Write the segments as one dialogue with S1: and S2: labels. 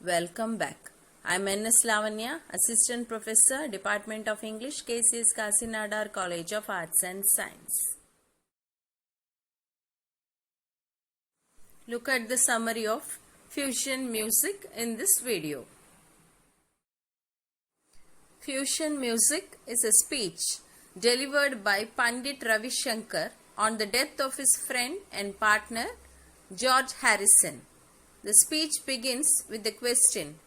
S1: Welcome back. I'm N.S. Lavanya, Assistant Professor, Department of English, KCS Kasinadar College of Arts and Science. Look at the summary of fusion music in this video. Fusion music is a speech delivered by Pandit Ravi Shankar on the death of his friend and partner George Harrison. The speech begins with the question,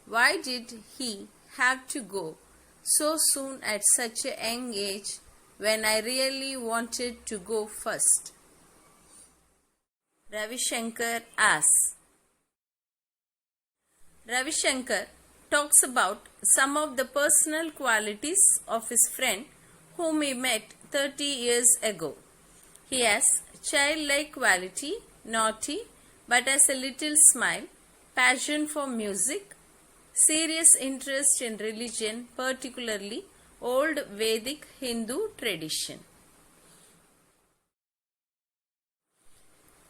S1: why did he have to go so soon at such a young age when I really wanted to go first? Ravi Shankar asks. Ravi Shankar talks about some of the personal qualities of his friend whom he met 30 years ago. He has childlike quality, naughty, but has a little smile, passion for music, serious interest in religion, particularly old Vedic Hindu tradition.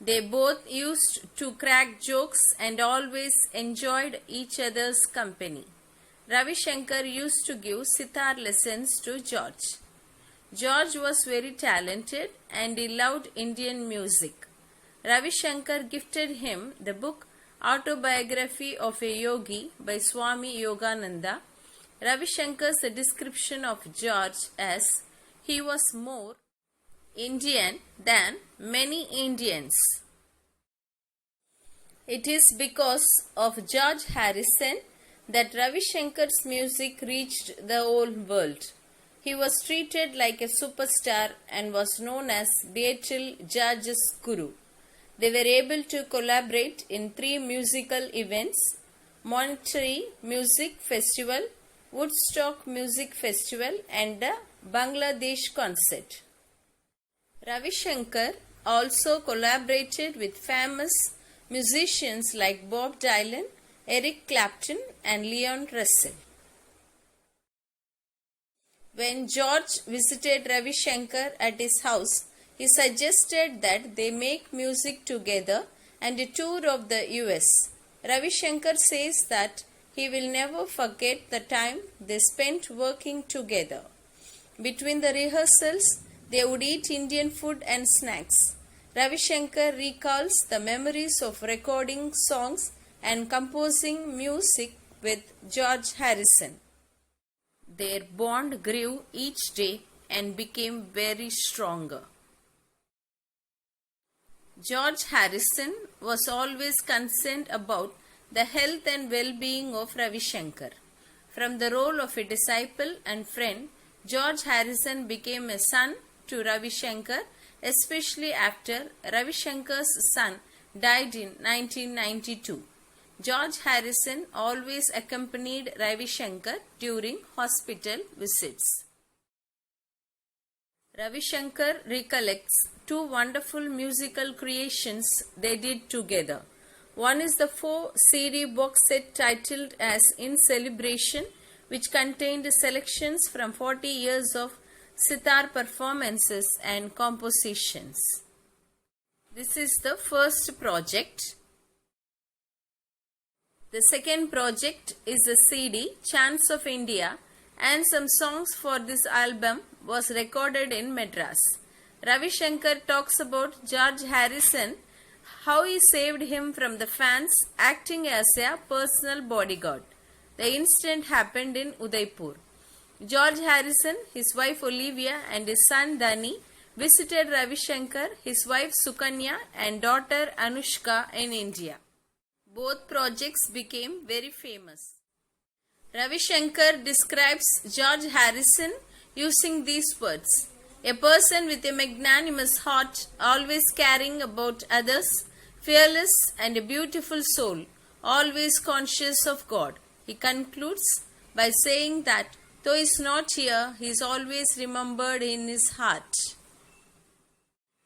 S1: They both used to crack jokes and always enjoyed each other's company. Ravi Shankar used to give sitar lessons to George. George was very talented and he loved Indian music. Ravi Shankar gifted him the book Autobiography of a Yogi by Swami Yogananda. Ravi Shankar's description of George as he was more Indian than many Indians. It is because of George Harrison that Ravi Shankar's music reached the whole world. He was treated like a superstar and was known as Beatle George's Guru. They were able to collaborate in 3 musical events: Monterey Music Festival, Woodstock Music Festival and the Bangladesh concert. Ravi Shankar also collaborated with famous musicians like Bob Dylan, Eric Clapton and Leon Russell. When George visited Ravi Shankar at his house, he suggested that they make music together and a tour of the US. Ravi Shankar says that he will never forget the time they spent working together. Between the rehearsals, they would eat Indian food and snacks. Ravi Shankar recalls the memories of recording songs and composing music with George Harrison. Their bond grew each day and became very stronger. George Harrison was always concerned about the health and well-being of Ravi Shankar. From the role of a disciple and friend, George Harrison became a son to Ravi Shankar, especially after Ravi Shankar's son died in 1992. George Harrison always accompanied Ravi Shankar during hospital visits. Ravi Shankar recollects 2 wonderful musical creations they did together. One is the 4-CD box set titled as In Celebration, which contained selections from 40 years of sitar performances and compositions. This is the first project. The second project is a CD, Chants of India, and some songs for this album was recorded in Madras. Ravi Shankar talks about George Harrison, how he saved him from the fans, acting as a personal bodyguard. The incident happened in Udaipur. George Harrison, his wife Olivia and his son Danny visited Ravi Shankar, his wife Sukanya and daughter Anushka in India. Both projects became very famous. Ravi Shankar describes George Harrison using these words: a person with a magnanimous heart, always caring about others, fearless and a beautiful soul, always conscious of God. He concludes by saying that though he is not here, he is always remembered in his heart.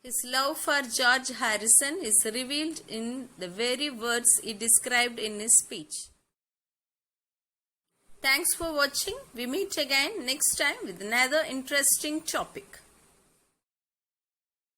S1: His love for George Harrison is revealed in the very words he described in his speech. Thanks for watching. We meet again next time with another interesting topic.